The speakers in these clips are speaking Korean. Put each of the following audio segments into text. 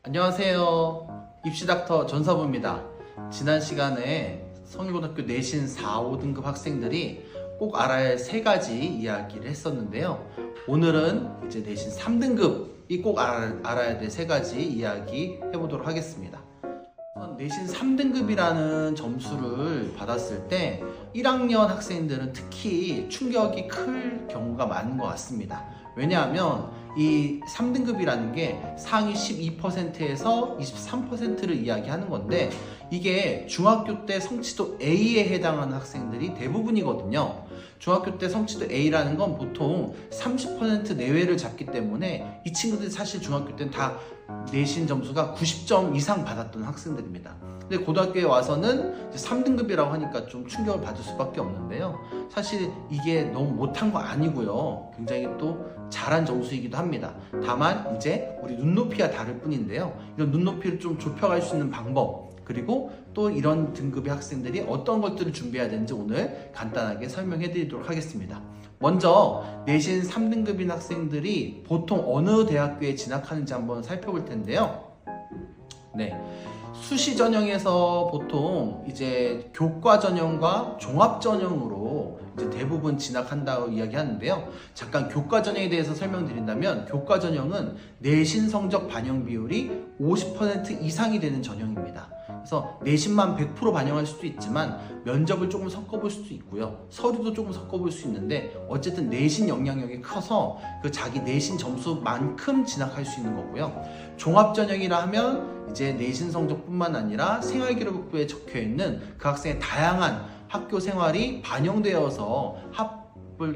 안녕하세요. 입시닥터 전서부입니다. 지난 시간에 성일고등학교 내신 4, 5등급 학생들이 꼭 알아야 할 3가지 이야기를 했었는데요. 오늘은 이제 내신 3등급이 꼭 알아야 될 3가지 이야기 해보도록 하겠습니다. 내신 3등급이라는 점수를 받았을 때 1학년 학생들은 특히 충격이 클 경우가 많은 것 같습니다. 왜냐하면 이 3등급이라는 게 상위 12%에서 23%를 이야기하는 건데, 이게 중학교 때 성취도 A에 해당하는 학생들이 대부분이거든요. 중학교 때 성취도 A라는 건 보통 30% 내외를 잡기 때문에 이 친구들이 사실 중학교 때는 다 내신 점수가 90점 이상 받았던 학생들입니다. 근데 고등학교에 와서는 이제 3등급이라고 하니까 좀 충격을 받을 수밖에 없는데요. 사실 이게 너무 못한 거 아니고요. 굉장히 또 잘한 점수이기도 합니다. 다만 이제 우리 눈높이가 다를 뿐인데요. 이런 눈높이를 좀 좁혀갈 수 있는 방법, 그리고 또 이런 등급의 학생들이 어떤 것들을 준비해야 되는지 오늘 간단하게 설명해 드리도록 하겠습니다. 먼저 내신 3등급인 학생들이 보통 어느 대학교에 진학하는지 한번 살펴볼 텐데요. 수시 전형에서 보통 이제 교과 전형과 종합 전형으로 이제 대부분 진학한다고 이야기하는데요. 잠깐 교과 전형에 대해서 설명드린다면, 교과 전형은 내신 성적 반영 비율이 50% 이상이 되는 전형입니다. 그래서 내신만 100% 반영할 수도 있지만 면접을 조금 섞어볼 수도 있고요. 서류도 조금 섞어볼 수 있는데 어쨌든 내신 영향력이 커서 그 자기 내신 점수만큼 진학할 수 있는 거고요. 종합 전형이라 하면 이제 내신 성적뿐만 아니라 생활기록부에 적혀있는 그 학생의 다양한 학교 생활이 반영되어서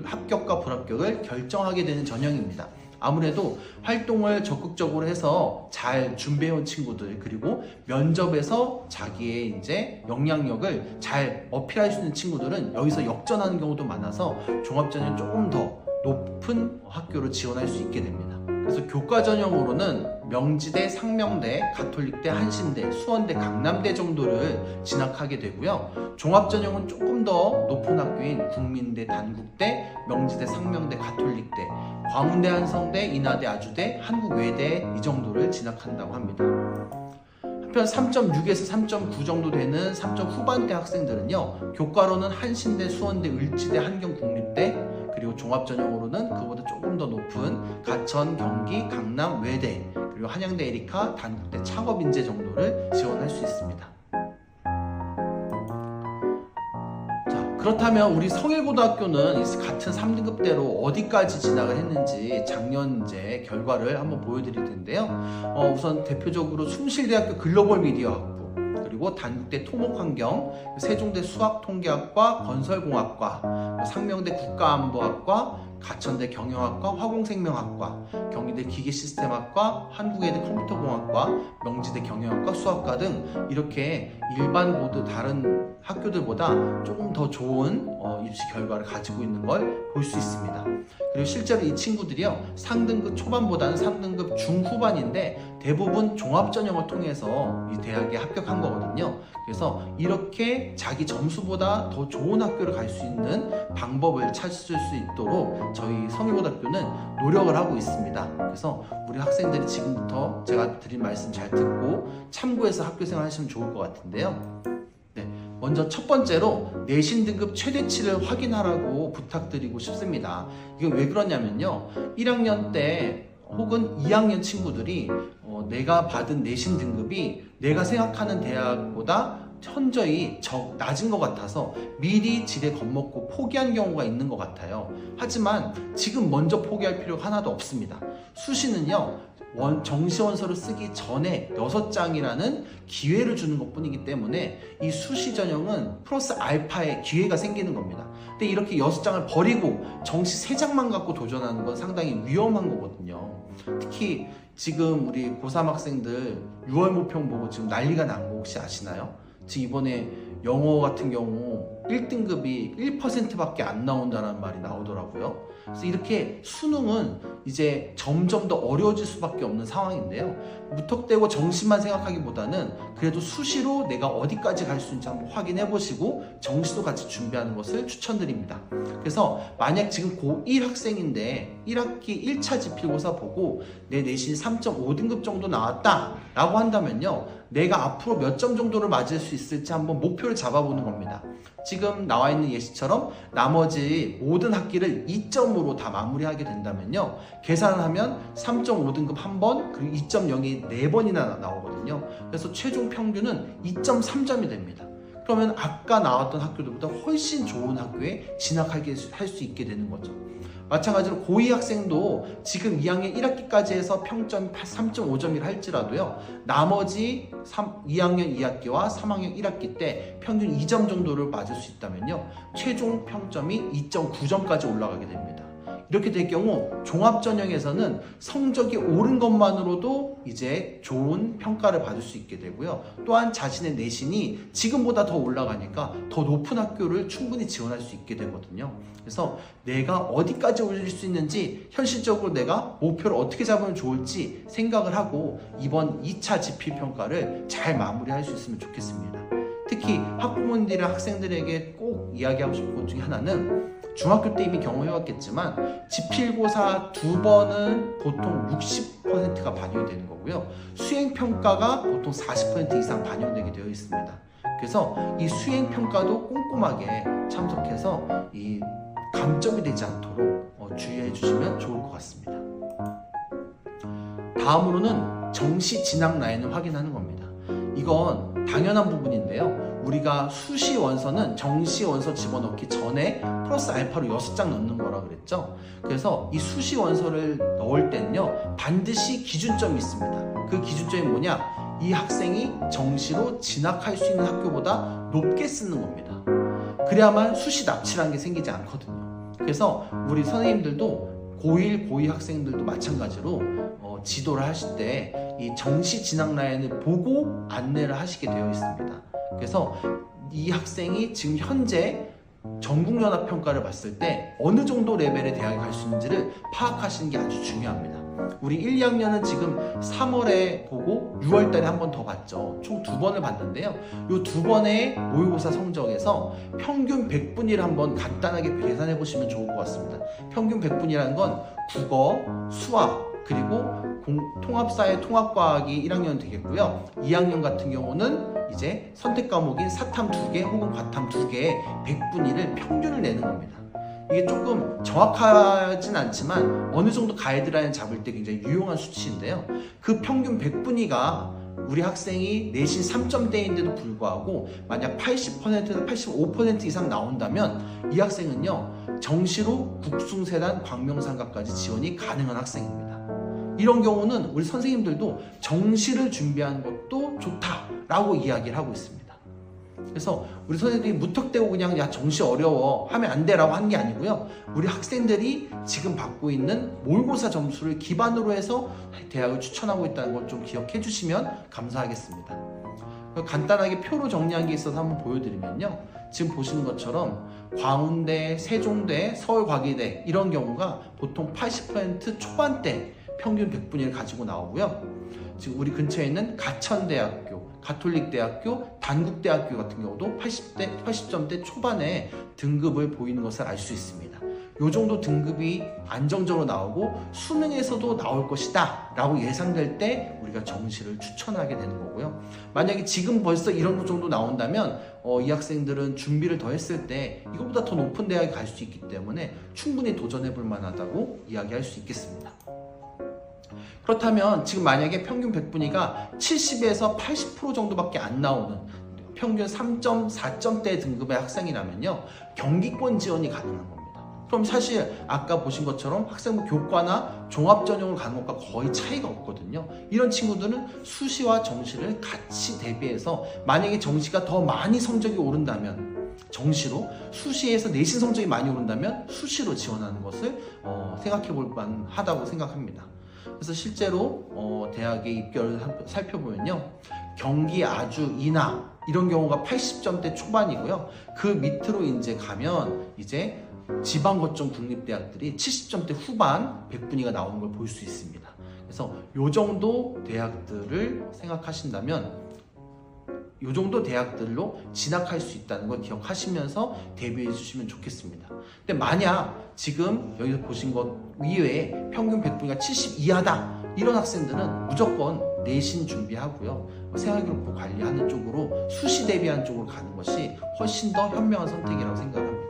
합격과 불합격을 결정하게 되는 전형입니다. 아무래도 활동을 적극적으로 해서 잘 준비해온 친구들, 그리고 면접에서 자기의 이제 영향력을 잘 어필할 수 있는 친구들은 여기서 역전하는 경우도 많아서 종합전형 조금 더 높은 학교로 지원할 수 있게 됩니다. 그래서 교과 전형으로는 명지대, 상명대, 가톨릭대, 한신대, 수원대, 강남대 정도를 진학하게 되고요. 종합 전형은 조금 더 높은 학교인 국민대, 단국대, 명지대, 상명대, 가톨릭대, 광운대, 한성대, 인하대, 아주대, 한국외대 이 정도를 진학한다고 합니다. 한편 3.6에서 3.9 정도 되는 3점 후반대 학생들은요, 교과로는 한신대, 수원대, 을지대, 한경국립대, 그리고 종합전형으로는 그보다 조금 더 높은 가천, 경기, 강남, 외대, 그리고 한양대 에리카, 단국대, 창업인재 정도를 지원할 수 있습니다. 자, 그렇다면 우리 성일고등학교는 같은 3등급대로 어디까지 진학을 했는지 작년 이제 결과를 한번 보여드릴 텐데요. 우선 대표적으로 숭실대학교 글로벌 미디어학부, 그리고 단국대 토목환경, 세종대 수학통계학과, 건설공학과, 상명대 국가안보학과, 가천대 경영학과, 화공생명학과, 경희대 기계시스템학과, 한국외대 컴퓨터공학과, 명지대 경영학과, 수학과 등 이렇게 일반 모두 다른 학교들보다 조금 더 좋은 입시 결과를 가지고 있는 걸 볼 수 있습니다. 그리고 실제로 이 친구들이요, 상등급 초반보다는 3등급 중후반인데 대부분 종합전형을 통해서 이 대학에 합격한 거거든요. 그래서 이렇게 자기 점수보다 더 좋은 학교를 갈 수 있는 방법을 찾을 수 있도록 저희 성일고등학교는 노력을 하고 있습니다. 그래서 우리 학생들이 지금부터 제가 드린 말씀 잘 듣고 참고해서 학교생활 하시면 좋을 것 같은데요. 먼저 첫 번째로 내신 등급 최대치를 확인하라고 부탁드리고 싶습니다. 이게 왜 그러냐면요, 1학년 때 혹은 2학년 친구들이 내가 받은 내신 등급이 내가 생각하는 대학보다 현저히 낮은 것 같아서 미리 지레 겁먹고 포기한 경우가 있는 것 같아요. 하지만 지금 먼저 포기할 필요가 하나도 없습니다. 수시는요, 정시원서를 쓰기 전에 6장이라는 기회를 주는 것 뿐이기 때문에 이 수시 전형은 플러스 알파의 기회가 생기는 겁니다. 근데 이렇게 6장을 버리고 정시 3장만 갖고 도전하는 건 상당히 위험한 거거든요. 특히 지금 우리 고3 학생들 6월 모평 보고 지금 난리가 난 거 혹시 아시나요? 지금 이번에 영어 같은 경우 1등급이 1%밖에 안 나온다는 말이 나오더라고요. 그래서 이렇게 수능은 이제 점점 더 어려워질 수밖에 없는 상황인데요. 무턱대고 정시만 생각하기보다는 그래도 수시로 내가 어디까지 갈 수 있는지 한번 확인해 보시고 정시도 같이 준비하는 것을 추천드립니다. 그래서 만약 지금 고1 학생인데 1학기 1차 지필고사 보고 내 내신 3.5등급 정도 나왔다 라고 한다면요, 내가 앞으로 몇 점 정도를 맞을 수 있을지 한번 목표를 잡아보는 겁니다. 지금 나와 있는 예시처럼 나머지 모든 학기를 2점으로 다 마무리하게 된다면요, 계산을 하면 3.5등급 1번, 그리고 2.0이 4번이나 나오거든요. 그래서 최종 평균은 2.3점이 됩니다. 그러면 아까 나왔던 학교들보다 훨씬 좋은 학교에 진학하게 할 수 있게 되는 거죠. 마찬가지로 고2 학생도 지금 2학년 1학기까지 해서 평점이 3.5점이라 할지라도요, 나머지 2학년 2학기와 3학년 1학기 때 평균 2점 정도를 맞을 수 있다면요, 최종 평점이 2.9점까지 올라가게 됩니다. 이렇게 될 경우 종합전형에서는 성적이 오른 것만으로도 이제 좋은 평가를 받을 수 있게 되고요. 또한 자신의 내신이 지금보다 더 올라가니까 더 높은 학교를 충분히 지원할 수 있게 되거든요. 그래서 내가 어디까지 올릴 수 있는지, 현실적으로 내가 목표를 어떻게 잡으면 좋을지 생각을 하고 이번 2차 지필평가를 잘 마무리할 수 있으면 좋겠습니다. 특히 학부모님들이나 학생들에게 꼭 이야기하고 싶은 것 중에 하나는, 중학교 때 이미 경험해왔겠지만 지필고사 2번은 보통 60%가 반영이 되는 거고요, 수행평가가 보통 40% 이상 반영되게 되어 있습니다. 그래서 이 수행평가도 꼼꼼하게 참석해서 이 감점이 되지 않도록 주의해 주시면 좋을 것 같습니다. 다음으로는 정시 진학 라인을 확인하는 겁니다. 이건 당연한 부분인데요, 우리가 수시 원서는 정시 원서 집어넣기 전에 플러스 알파로 6장 넣는 거라 그랬죠. 그래서 이 수시 원서를 넣을 때는요, 반드시 기준점이 있습니다. 그 기준점이 뭐냐, 이 학생이 정시로 진학할 수 있는 학교보다 높게 쓰는 겁니다. 그래야만 수시 납치라는 게 생기지 않거든요. 그래서 우리 선생님들도 고1, 고2 학생들도 마찬가지로 지도를 하실 때 이 정시 진학 라인을 보고 안내를 하시게 되어 있습니다. 그래서 이 학생이 지금 현재 전국연합평가를 봤을 때 어느 정도 레벨의 대학에 갈 수 있는지를 파악하시는 게 아주 중요합니다. 우리 1, 2학년은 지금 3월에 보고 6월 달에 한 번 더 봤죠. 총 2번을 봤는데요. 이 2번의 모의고사 성적에서 평균 100분위를 한번 간단하게 계산해 보시면 좋을 것 같습니다. 평균 100분위라는 건 국어, 수학, 그리고 통합사회 통합과학이 1학년 되겠고요. 2학년 같은 경우는 이제 선택 과목인 사탐 2개 혹은 과탐 2개의 100분위를 평균을 내는 겁니다. 이게 조금 정확하진 않지만 어느 정도 가이드라인 잡을 때 굉장히 유용한 수치인데요, 그 평균 100분위가 우리 학생이 내신 3점대인데도 불구하고 만약 80%에서 85% 이상 나온다면 이 학생은요, 정시로 국숭세단 광명상가까지 지원이 가능한 학생입니다. 이런 경우는 우리 선생님들도 정시를 준비하는 것도 좋다라고 이야기를 하고 있습니다. 그래서 우리 선생님들이 무턱대고 그냥 야 정시 어려워 하면 안 돼라고 하는 게 아니고요, 우리 학생들이 지금 받고 있는 모의고사 점수를 기반으로 해서 대학을 추천하고 있다는 걸 좀 기억해 주시면 감사하겠습니다. 간단하게 표로 정리한 게 있어서 한번 보여드리면요, 지금 보시는 것처럼 광운대, 세종대, 서울과기대 이런 경우가 보통 80% 초반대 평균 100분위를 가지고 나오고요, 지금 우리 근처에 있는 가천대학교, 가톨릭대학교, 단국대학교 같은 경우도 80점대 초반에 등급을 보이는 것을 알 수 있습니다. 이 정도 등급이 안정적으로 나오고 수능에서도 나올 것이다 라고 예상될 때 우리가 정시를 추천하게 되는 거고요. 만약에 지금 벌써 이런 정도 나온다면 이 학생들은 준비를 더 했을 때 이거보다 더 높은 대학에 갈 수 있기 때문에 충분히 도전해 볼 만하다고 이야기할 수 있겠습니다. 그렇다면 지금 만약에 평균 100분위가 70에서 80% 정도밖에 안 나오는 평균 3.4점대 등급의 학생이라면요, 경기권 지원이 가능한 겁니다. 그럼 사실 아까 보신 것처럼 학생부 교과나 종합전형을 가는 것과 거의 차이가 없거든요. 이런 친구들은 수시와 정시를 같이 대비해서 만약에 정시가 더 많이 성적이 오른다면 정시로, 수시에서 내신 성적이 많이 오른다면 수시로 지원하는 것을 생각해 볼 만하다고 생각합니다. 그래서 실제로 대학의 입결을 살펴보면요, 경기, 아주, 인하 이런 경우가 80점대 초반이고요, 그 밑으로 이제 가면 이제 지방거점 국립대학들이 70점대 후반 100분위가 나오는 걸 볼 수 있습니다. 그래서 요 정도 대학들을 생각하신다면 이 정도 대학들로 진학할 수 있다는 걸 기억하시면서 대비해 주시면 좋겠습니다. 근데 만약 지금 여기서 보신 것 이외에 평균 100분위가 70 이하다. 이런 학생들은 무조건 내신 준비하고요. 생활기록부 관리하는 쪽으로 수시 대비하는 쪽으로 가는 것이 훨씬 더 현명한 선택이라고 생각합니다.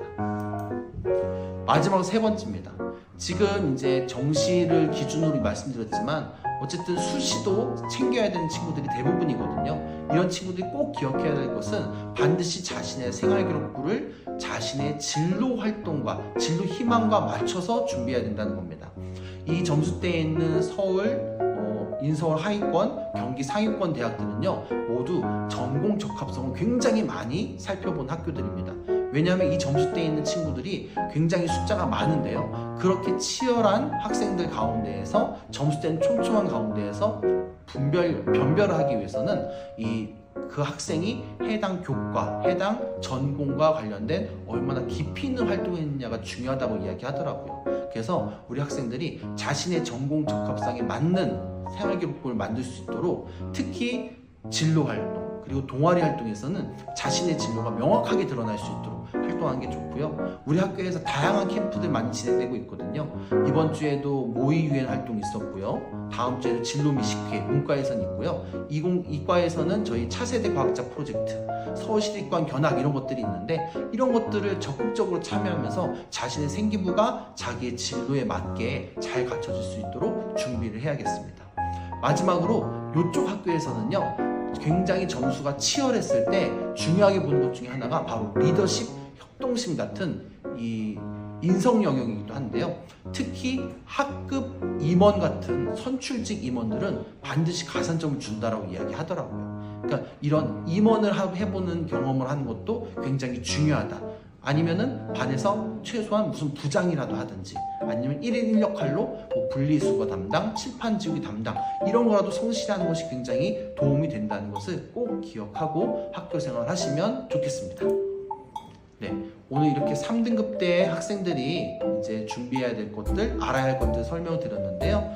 마지막으로 세 번째입니다. 지금 이제 정시를 기준으로 말씀드렸지만 어쨌든 수시도 챙겨야 되는 친구들이 대부분이거든요. 이런 친구들이 꼭 기억해야 될 것은 반드시 자신의 생활기록부를 자신의 진로 활동과 진로 희망과 맞춰서 준비해야 된다는 겁니다. 이 점수대에 있는 서울, 인서울 하위권, 경기 상위권 대학들은요 모두 전공 적합성을 굉장히 많이 살펴본 학교들입니다. 왜냐하면 이 점수대에 있는 친구들이 굉장히 숫자가 많은데요, 그렇게 치열한 학생들 가운데에서 점수대는 촘촘한 가운데에서 변별을 하기 위해서는 그 학생이 해당 교과, 해당 전공과 관련된 얼마나 깊이 있는 활동을 했느냐가 중요하다고 이야기하더라고요. 그래서 우리 학생들이 자신의 전공 적합성에 맞는 생활기록부를 만들 수 있도록, 특히 진로 활동 그리고 동아리 활동에서는 자신의 진로가 명확하게 드러날 수 있도록 활동하는 게 좋고요. 우리 학교에서 다양한 캠프들 많이 진행되고 있거든요. 이번 주에도 모의 유엔 활동이 있었고요. 다음 주에도 진로 및 식회, 문과에서는 있고요. 이과에서는 저희 차세대 과학자 프로젝트, 서울시립관 견학 이런 것들이 있는데, 이런 것들을 적극적으로 참여하면서 자신의 생기부가 자기의 진로에 맞게 잘 갖춰질 수 있도록 준비를 해야겠습니다. 마지막으로 이쪽 학교에서는요 굉장히 점수가 치열했을 때 중요하게 보는 것 중에 하나가 바로 리더십, 협동심 같은 이 인성 영역이기도 한데요. 특히 학급 임원 같은 선출직 임원들은 반드시 가산점을 준다라고 이야기하더라고요. 그러니까 이런 임원을 해보는 경험을 하는 것도 굉장히 중요하다. 아니면은 반에서 최소한 무슨 부장이라도 하든지, 아니면 1인 1역할로 뭐 분리수거 담당, 칠판 지우기 담당 이런 거라도 성실하는 것이 굉장히 도움이 된다는 것을 꼭 기억하고 학교 생활 하시면 좋겠습니다. 네, 오늘 이렇게 3등급대 학생들이 이제 준비해야 될 것들, 알아야 할 것들 설명을 드렸는데요.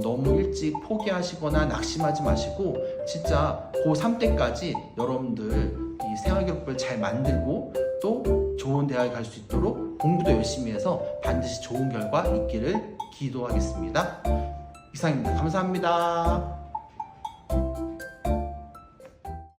너무 일찍 포기하시거나 낙심하지 마시고 진짜 고3 때까지 여러분들 이 생활기록부를 잘 만들고 또 좋은 대학에 갈 수 있도록 공부도 열심히 해서 반드시 좋은 결과 있기를 기도하겠습니다. 이상입니다. 감사합니다.